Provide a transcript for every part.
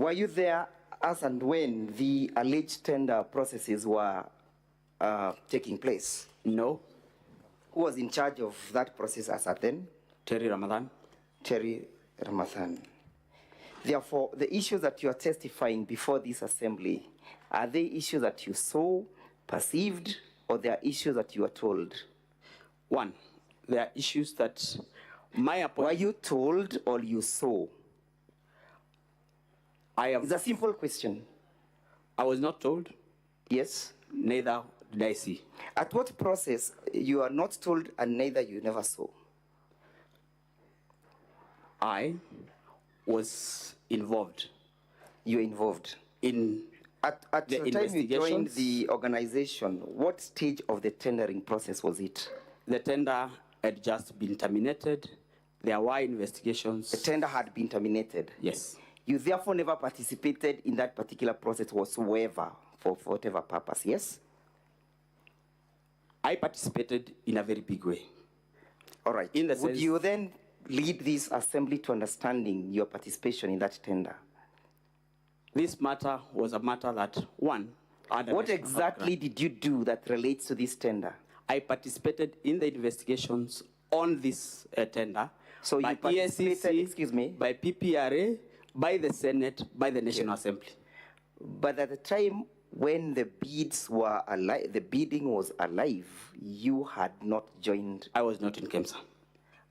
Were you there as and when the alleged tender processes were taking place? No. Who was in charge of that process as at then? Terry Ramadan. Terry Ramadan. Therefore, the issues that you are testifying before this assembly, are they issues that you saw, perceived, or they are issues that you are told? One, there are issues that my appointment... Were you told or you saw? It's a simple question. I was not told. Yes. Neither did I see. At what process you are not told and neither you never saw? I was involved. You're involved? In At the time you joined the organization, what stage of the tendering process was it? The tender had just been terminated. There were investigations. The tender had been terminated? Yes. You therefore never participated in that particular process whatsoever, for whatever purpose, yes? I participated in a very big way. All right. Would you then lead this assembly to understanding your participation in that tender? This matter was a matter that, one... What exactly did you do that relates to this tender? I participated in the investigations on this tender. So you participated, excuse me? By PPRA, by the Senate, by the National Assembly. But at the time when the bids were alive, the bidding was alive, you had not joined. I was not in KEMSA.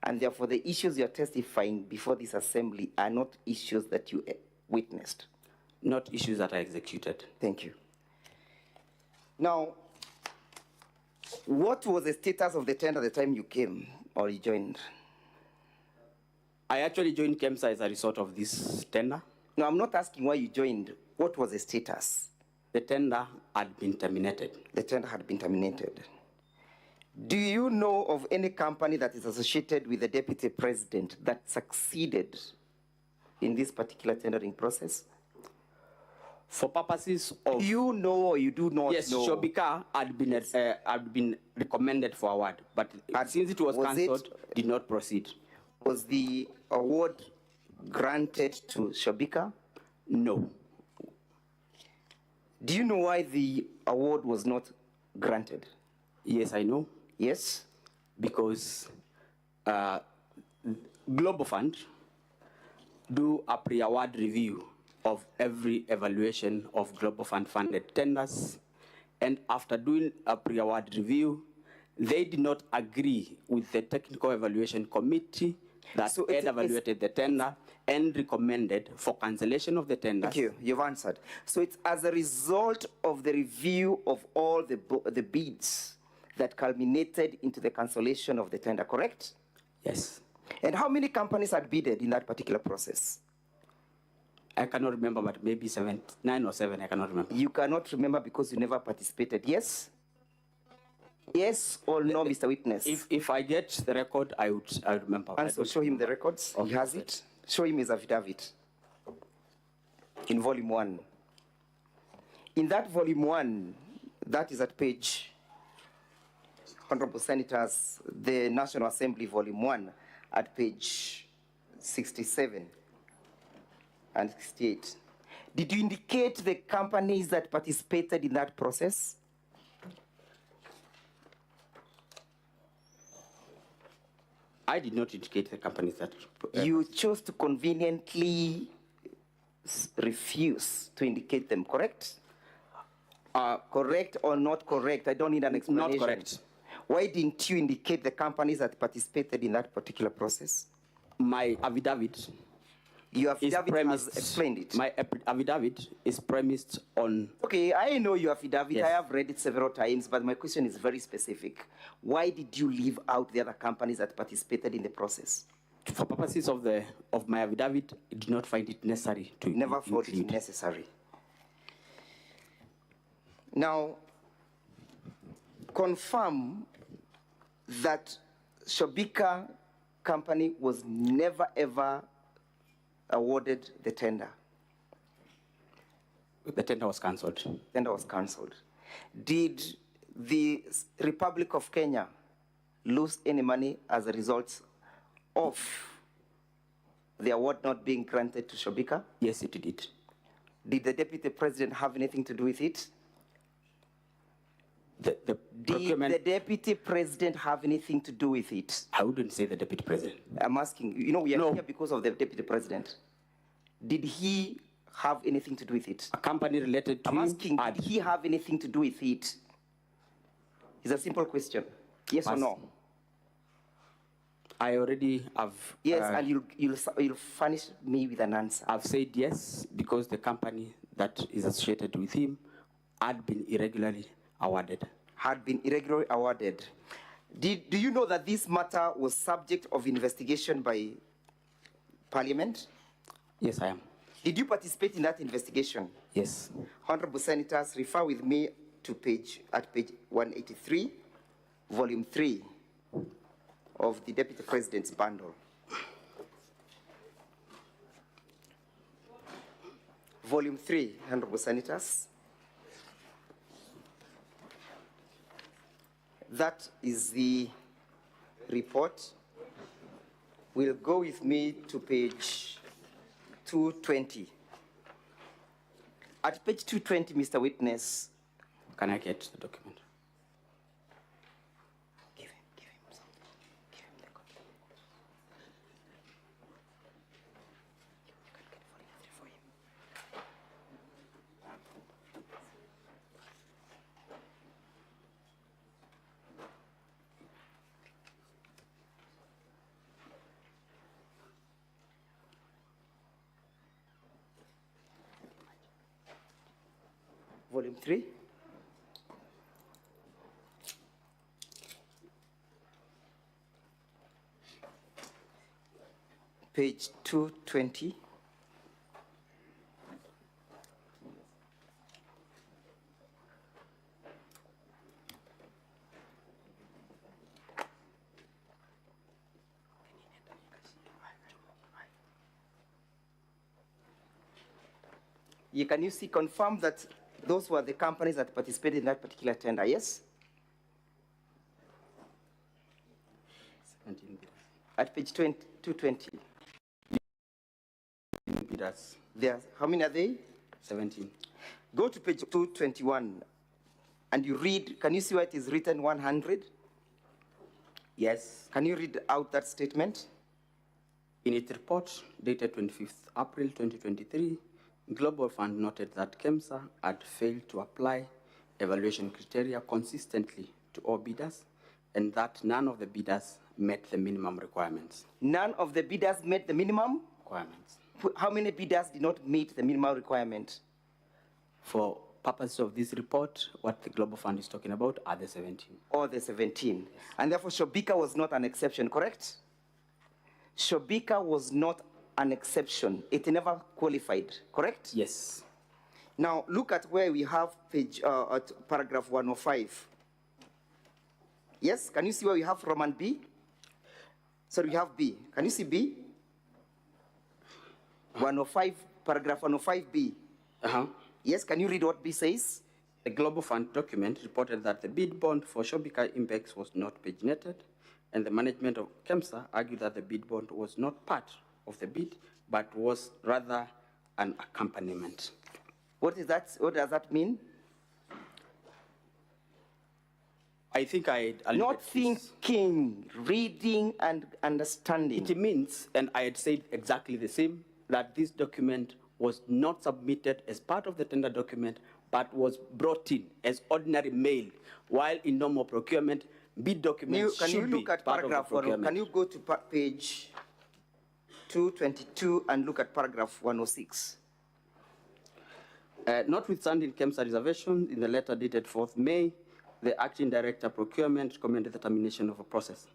And therefore the issues you're testifying before this assembly are not issues that you witnessed. Not issues that I executed. Thank you. Now, what was the status of the tender at the time you came or you joined? I actually joined KEMSA as a result of this tender. No, I'm not asking why you joined. What was the status? The tender had been terminated. The tender had been terminated. Do you know of any company that is associated with the deputy president that succeeded in this particular tendering process? For purposes of... You know or you do not know? Yes, Shobika had been recommended for award, but since it was cancelled, did not proceed. Was the award granted to Shobika? No. Do you know why the award was not granted? Yes, I know. Yes? Because Global Fund do a pre-award review of every evaluation of Global Fund funded tenders, and after doing a pre-award review, they did not agree with the technical evaluation committee that had evaluated the tender and recommended for cancellation of the tender. Thank you. You've answered. So it's as a result of the review of all the bids that culminated into the cancellation of the tender, correct? Yes. And how many companies had bidded in that particular process? I cannot remember, but maybe 9 or 7, I cannot remember. You cannot remember because you never participated, yes? Yes or no, Mr. Witness? If I get the record, I would remember. And so show him the records. He has it. Show him his affidavit in volume 1. In that volume 1, that is at page, Honorable Senators, the National Assembly volume 1, at page 67 and 68. Did you indicate the companies that participated in that process? I did not indicate the companies that... You chose to conveniently refuse to indicate them, correct? Correct or not correct? I don't need an explanation. Not correct. Why didn't you indicate the companies that participated in that particular process? My affidavit... Your affidavit has explained it. My affidavit is premised on... Okay, I know your affidavit. Yes. I have read it several times, but my question is very specific. Why did you leave out the other companies that participated in the process? For purposes of my affidavit, I did not find it necessary to Never thought it necessary. Now, confirm that Shobika company was never ever awarded the tender. The tender was cancelled. Tender was cancelled. Did the Republic of Kenya lose any money as a result of the award not being granted to Shobika? Yes, it did. Did the deputy president have anything to do with it? The Did procurement, the deputy president have anything to do with it? I wouldn't say the deputy president. I'm asking, you know, we are No. here because of the deputy president. Did he have anything to do with it? A company related to I'm him asking, had- did he have anything to do with it? It's a simple question. Yes or Pass. no? I already have. Yes, and you'll furnish me with an answer. I've said yes because the company that is associated with him had been irregularly awarded. Had been irregularly awarded. Do you know that this matter was subject of investigation by Parliament? Yes, I am. Did you participate in that investigation? Yes. Honorable Senators, refer with me to page 183, volume 3 of the Deputy President's bundle. Volume 3, Honorable Senators. That is the report. Will go with me to page 220. At page 220, Mr. Witness. Can I get the document? Give him something. Give him the copy. You can get volume 3 for him. Volume 3. Page 220. Can you see, confirm that those were the companies that participated in that particular tender, yes? 17 bidders. At page 220. Bidders. There, how many are they? 17. Go to page 221 and you read, can you see where it is written 100? Yes. Can you read out that statement? In its report dated 25th April 2023, Global Fund noted that KEMSA had failed to apply evaluation criteria consistently to all bidders and that none of the bidders met the minimum requirements. None of the bidders met the minimum? Requirements. How many bidders did not meet the minimum requirement? For purposes of this report, what the Global Fund is talking about are the 17. All the 17. And therefore, Shobika was not an exception, correct? Shobika was not an exception. It never qualified, correct? Yes. Now, look at where we have page, at paragraph 105. Yes, can you see where we have Roman B? So we have B. Can you see B? 105, paragraph 105B. Yes, can you read what B says? The Global Fund document reported that the bid bond for Shobika Impex was not paginated, and the management of KEMSA argued that the bid bond was not part of the bid, but was rather an accompaniment. What is that? What does that mean? I think I not thinking, reading, and understanding. It means, and I had said exactly the same, that this document was not submitted as part of the tender document, but was brought in as ordinary mail, while in normal procurement, bid documents Can you look at paragraph 1? Can you go to page 222 and look at paragraph 106? Notwithstanding KEMSA reservation, in the letter dated 4th May, the acting director procurement recommended the termination of a process.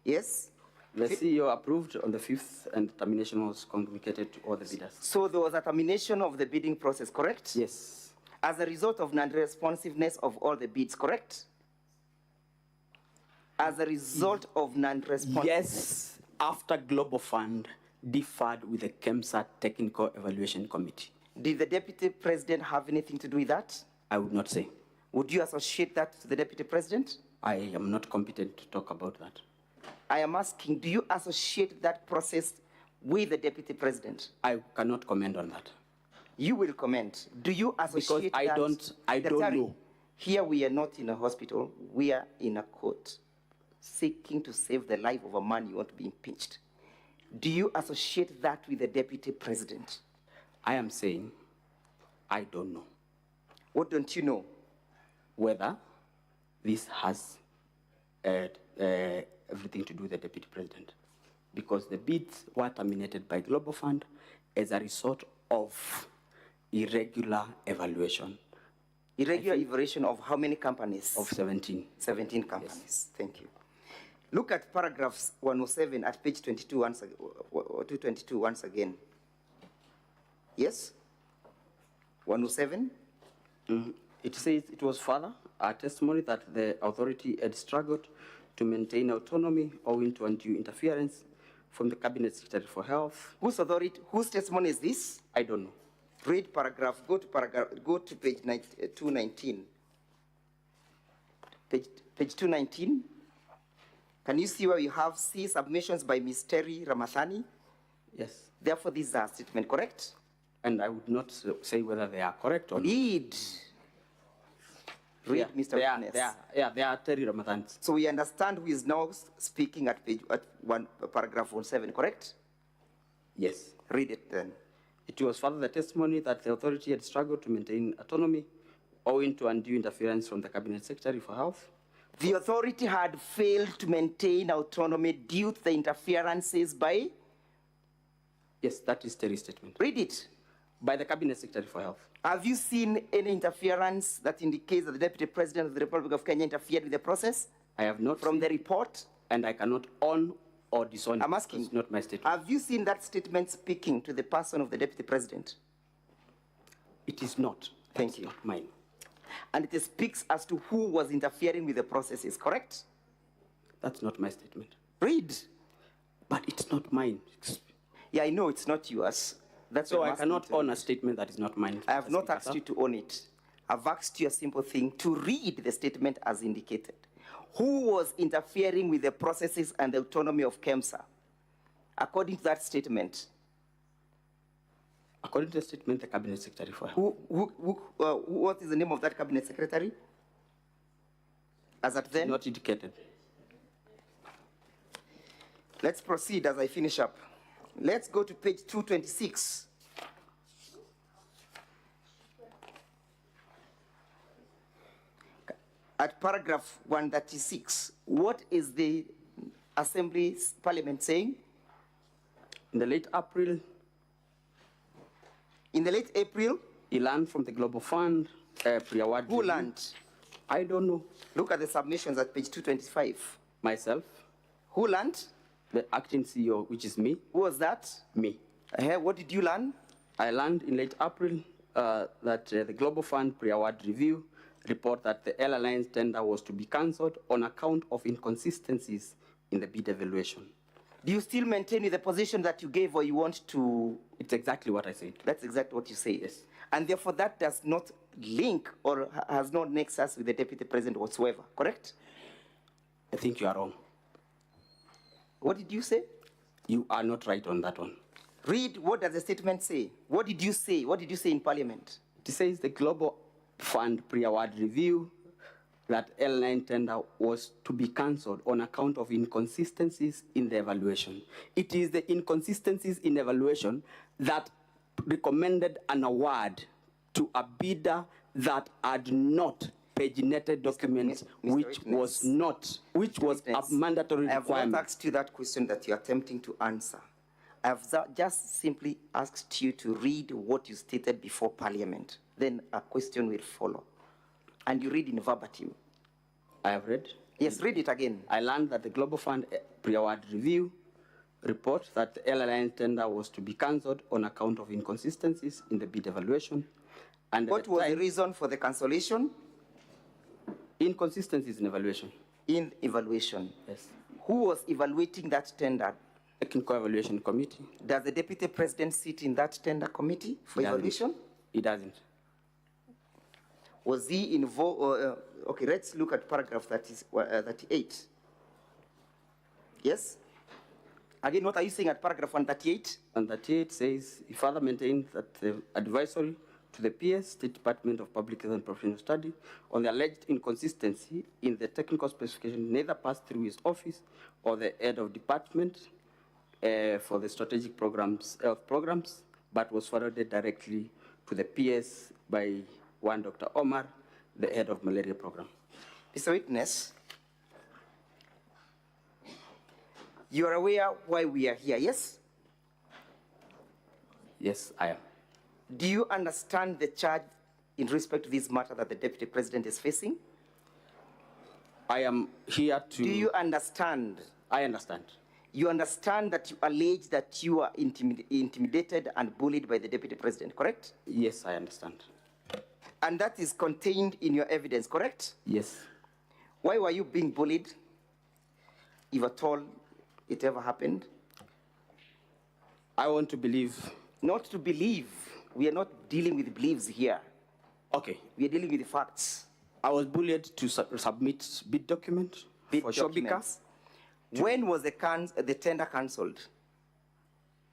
Yes? The CEO approved on the 5th, and termination was communicated to all the bidders. So there was a termination of the bidding process, correct? Yes. As a result of non-responsiveness of all the bids, correct? As a result of non-responsiveness. Yes, after Global Fund differed with the KEMSA Technical Evaluation Committee. Did the Deputy President have anything to do with that? I would not say. Would you associate that to the Deputy President? I am not competent to talk about that. I am asking, do you associate that process with the Deputy President? I cannot comment on that. You will comment. Do you associate I that? don't Ndagîtarî, know. Here we are not in a hospital. We are in a court, seeking to save the life of a man you want to be impeached. Do you associate that with the deputy president? I am saying, I don't know What don't you know? whether this has everything to do with the deputy president, because the bids were terminated by Global Fund as a result of irregular evaluation Irregular evaluation of how many companies? of 17. 17 companies. Yes. Thank you. Look at paragraphs 107 at page 22 once, 222 once again. Yes? 107? It says it was further a testimony that the authority had struggled to maintain autonomy owing to undue interference from the Cabinet Secretary for Health. Whose authority, whose testimony is this? I don't know. Read paragraph, go to page 219. Page 219. Can you see where you have C, submissions by Ms. Terry Ramathani? Yes. Therefore, these are statement correct? And I would not say whether they are correct or not. Read, Yeah, Mr. they are, Witness. they are Terry Ramathans. So we understand who is now speaking at paragraph 17, correct? Yes. Read it then. It was further the testimony that the authority had struggled to maintain autonomy owing to undue interference from the Cabinet Secretary for Health. The authority had failed to maintain autonomy due to the interferences by? Yes, that is Terry's statement. Read it. By the Cabinet Secretary for Health. Have you seen any interference that indicates that the Deputy President of the Republic of Kenya interfered with the process? I have not From seen, the report? and I cannot on or disown. I'm asking. It's not my statement. Have you seen that statement speaking to the person of the Deputy President? It is not. Thank It's you. not mine. And it speaks as to who was interfering with the processes, correct? That's not my statement. Read. But it's not mine. Yeah, I know it's not yours. That's So why I I'm asking cannot to own read a it. statement that is not mine. I have not Speaker, asked sir. you to own it. I've asked you a simple thing, to read the statement as indicated. Who was interfering with the processes and the autonomy of KEMSA? According to that statement, According to the statement, the Cabinet Secretary for Health. what is the name of that cabinet secretary? As at then? Not indicated. Let's proceed as I finish up. Let's go to page 226. At paragraph 136, what is the Assembly's Parliament saying? In the late April, In the late April, he learned from the Global Fund pre-award who review. learned? I don't know. Look at the submissions at page 225. Myself, Who learned? the acting CEO, which is me, Who was that? me. What did you learn? I learned in late April that the Global Fund pre-award review report that the Air Alliance tender was to be cancelled on account of inconsistencies in the bid evaluation. Do you still maintain with the position that you gave, or you want to? It's exactly what I said. That's exactly what you say. Yes. And therefore, that does not link or has no nexus with the Deputy President whatsoever, correct? I think you are wrong. What did you say? You are not right on that one. Read, what does the statement say? What did you say? What did you say in Parliament? It says the Global Fund pre-award review that L9 tender was to be cancelled on account of inconsistencies in the evaluation. It is the inconsistencies in evaluation that recommended an award to a bidder that had not paginated documents, Mr. which Witness. was a Witness, mandatory I have requirement. not asked you that question that you're attempting to answer. I have just simply asked you to read what you stated before Parliament. Then a question will follow. And you read in verbatim. I have read. Yes, read it again. I learned that the Global Fund pre-award review report that the airline tender was to be cancelled on account of inconsistencies in the bid evaluation. And What was the reason for the cancellation? Inconsistencies in evaluation. In evaluation. Yes. Who was evaluating that tender? Technical Evaluation Committee. Does the Deputy President sit in that tender committee for evaluation? It doesn't. Was he involved? Okay, let's look at paragraph 38. Yes? Again, what are you saying at paragraph 138? And 38 says, he further maintains that the advisory to the PS, State Department of Public Health and Professional Study, on the alleged inconsistency in the technical specification neither passed through his office or the head of department for the strategic health programs, but was forwarded directly to the PS by one Dr. Omar, the head of malaria program. Mr. Witness, you are aware why we are here, yes? Yes, I am. Do you understand the charge in respect to this matter that the Deputy President is facing? I am here to... Do you understand? I understand. You understand that you allege that you are intimidated and bullied by the Deputy President, correct? Yes, I understand. And that is contained in your evidence, correct? Yes. Why were you being bullied, if at all it ever happened? I want to believe... Not to believe. We are not dealing with beliefs here. Okay. We are dealing with the facts. I was bullied to submit bid document for Shobika. When was the tender cancelled?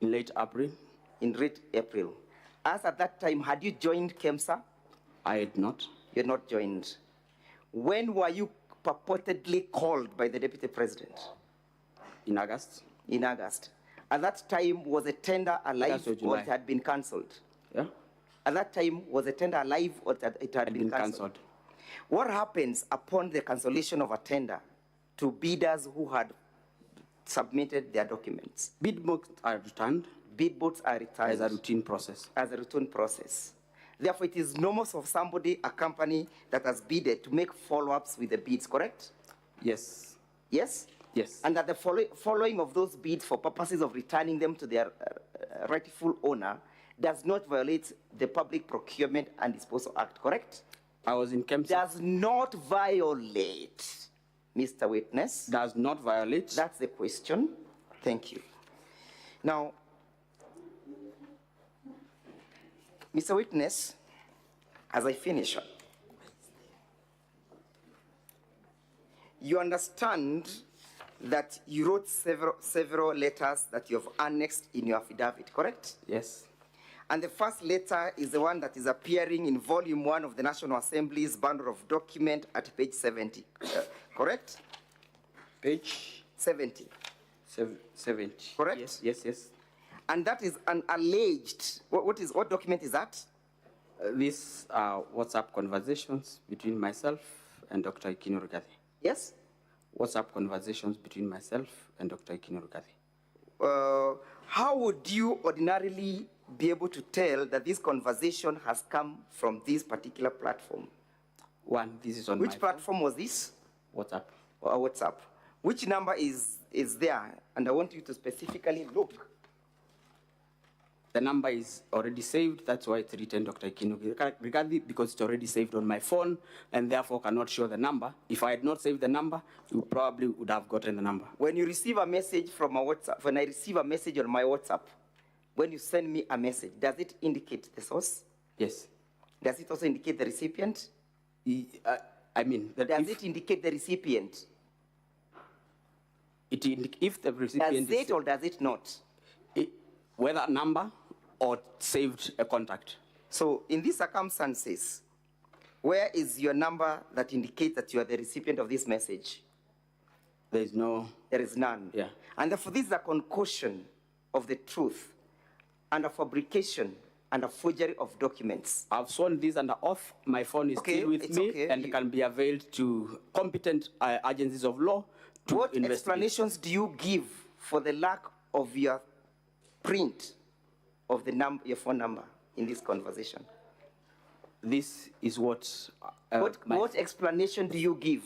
In late April. In late April. As at that time, had you joined KEMSA? I had not. You had not joined. When were you purportedly called by the Deputy President? In August. In August. At that time, was the tender alive or it had been cancelled? Yeah. At that time, was the tender alive or it had been cancelled? What happens upon the cancellation of a tender to bidders who had submitted their documents? Bid books are returned. Bid books are returned. As a routine process. As a routine process. Therefore, it is normal for somebody, a company that has bidded, to make follow-ups with the bids, correct? Yes. Yes? Yes. And that the following of those bids for purposes of returning them to their rightful owner does not violate the Public Procurement and Disposal Act, correct? I was in KEMSA. Does not violate, Mr. Witness. Does not violate. That's the question. Thank you. Now, Mr. Witness, as I finish, you understand that you wrote several letters that you have annexed in your affidavit, correct? Yes. And the first letter is the one that is appearing in volume 1 of the National Assembly's bundle of document at page 70, correct? Page 70. 70. Correct? Yes, yes, yes. And that is an alleged, what document is that? These are WhatsApp conversations between myself and Dr. Ndagîtarî. Yes? WhatsApp conversations between myself and Dr. Ndagîtarî. How would you ordinarily be able to tell that this conversation has come from this particular platform? One, this is on Which platform was this? WhatsApp. WhatsApp. Which number is there? And I want you to specifically look. The number is already saved. That's why it's written Dr. Ndagîtarî, because it's already saved on my phone and therefore cannot show the number. If I had not saved the number, you probably would have gotten the number. When you receive a message from a WhatsApp, when I receive a message on my WhatsApp, when you send me a message, does it indicate the source? Yes. Does it also indicate the recipient? I mean, that does it indicate the recipient? If the recipient does it or does it not? Whether a number or saved a contact. So in these circumstances, where is your number that indicates that you are the recipient of this message? There is no. There is none. Yeah. And therefore this is a concussion of the truth and a fabrication and a forgery of documents. I've sworn this under oath. My phone is still with me and can be availed to competent agencies of law to What investigate. Explanations do you give for the lack of your print of the your phone number in this conversation? This is what... what explanation do you give?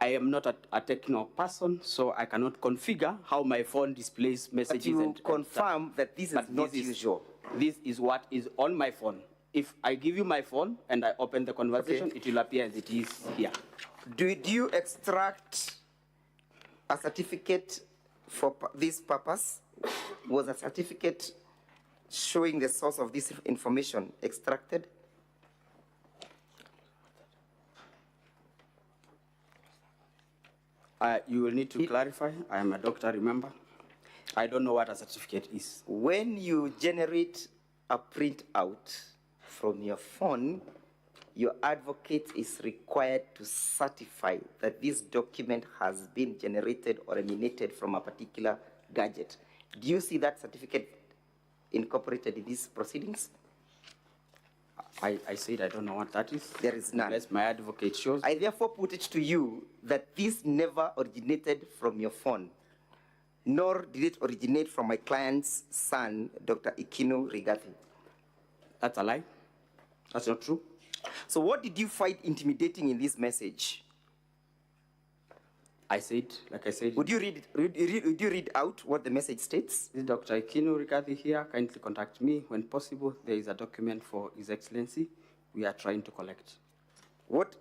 I am not a technical person, so I cannot configure how my phone displays messages. But you confirm that this is not usual. This is what is on my phone. If I give you my phone and I open the conversation, it will appear as it is here. Do you extract a certificate for this purpose? Was a certificate showing the source of this information extracted? You will need to clarify. I am a doctor, remember? I don't know what a certificate is. When you generate a printout from your phone, your advocate is required to certify that this document has been generated or emanated from a particular gadget. Do you see that certificate incorporated in these proceedings? I said I don't know what that is. There is none. Unless my advocate shows. I therefore put it to you that this never originated from your phone, nor did it originate from my client's son, Dr. Ikino Rigathi. That's a lie. That's not true. So what did you find intimidating in this message? I said, like I said. Would you read out what the message states? This is Dr. Ikino Rigathi here. Kindly contact me when possible. There is a document for His Excellency we are trying to collect. What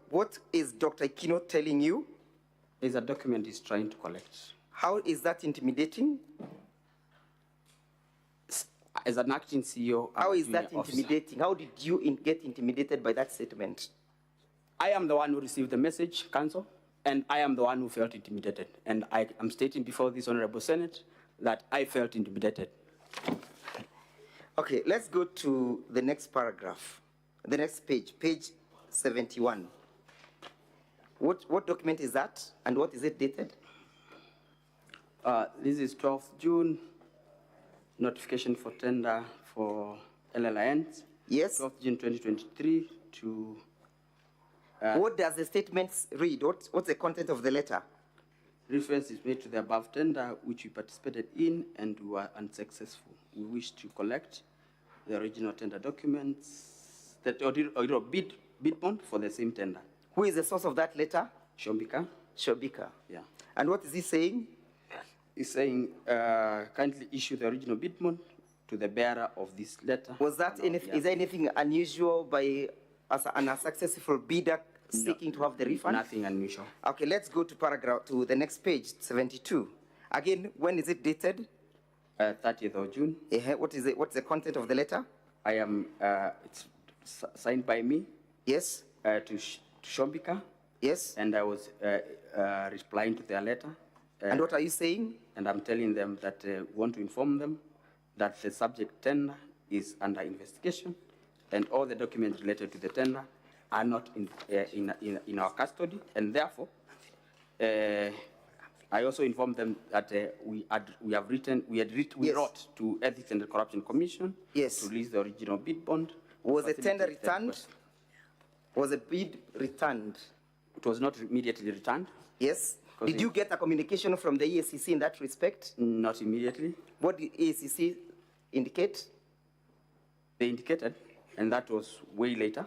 is Dr. Ikino telling you? There is a document he's trying to collect. How is that intimidating? As an acting CEO, how is that intimidating? How did you get intimidated by that statement? I am the one who received the message, Council, and I am the one who felt intimidated. And I am stating before this Honorable Senate that I felt intimidated. Okay, let's go to the next paragraph, the next page, page 71. What document is that, and what is it dated? This is 12th June, notification for tender for LLINs. Yes. 12th June 2023 to... what does the statement read? What's the content of the letter? Reference is made to the above tender, which we participated in and we were unsuccessful. We wish to collect the original tender documents, that original bid bond for the same tender. Who is the source of that letter? Shobika. Shobika. Yeah. And what is he saying? He's saying, kindly issue the original bid bond to the bearer of this letter. Was that is there anything unusual by an unsuccessful bidder seeking to have the refund? Nothing unusual. Okay, let's go to the next page, 72. Again, when is it dated? 30th of June. What is it? What's the content of the letter? I am, it's signed by me. Yes. To Shobika. Yes. And I was replying to their letter. And what are you saying? And I'm telling them that we want to inform them that the subject tender is under investigation and all the documents related to the tender are not in our custody, and therefore I also informed them that we wrote to Ethics and Corruption Commission. Yes. To release the original bid bond. Was the tender returned? Was the bid returned? It was not immediately returned. Yes. Did you get a communication from the EACC in that respect? Not immediately. What did EACC indicate? They indicated, and that was way later.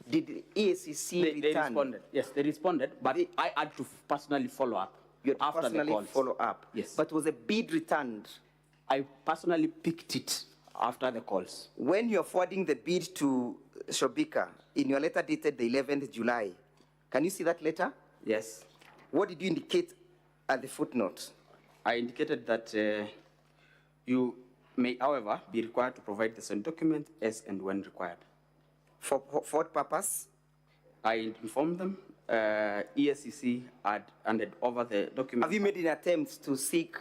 Did the EACC return? They responded. Yes, they responded, but I had to personally follow up. You had to after personally the calls. follow up? Yes. But was a bid returned? I personally picked it after the calls. When you're forwarding the bid to Shobika, in your letter dated the 11th July, can you see that letter? Yes. What did you indicate at the footnote? I indicated that you may, however, be required to provide the same document as and when required. For what purpose? I informed them ESCC had handed over the document. Have you made any attempts to seek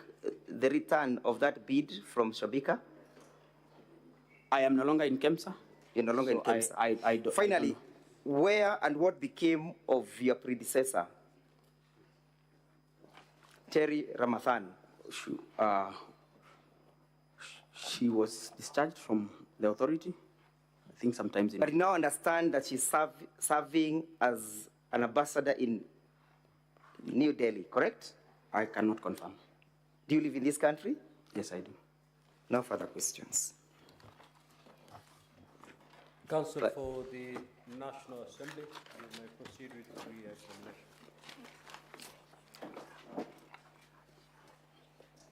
the return of that bid from Shobika? I am no longer in KEMSA. You're no longer in KEMSA. Finally, where and what became of your predecessor, Terry Ramathan? She was discharged from the authority, I think sometimes in... But you now understand that she's serving as an ambassador in New Delhi, correct? I cannot confirm. Do you live in this country? Yes, I do. No further questions. Council for the National Assembly, you may proceed with the re-examination.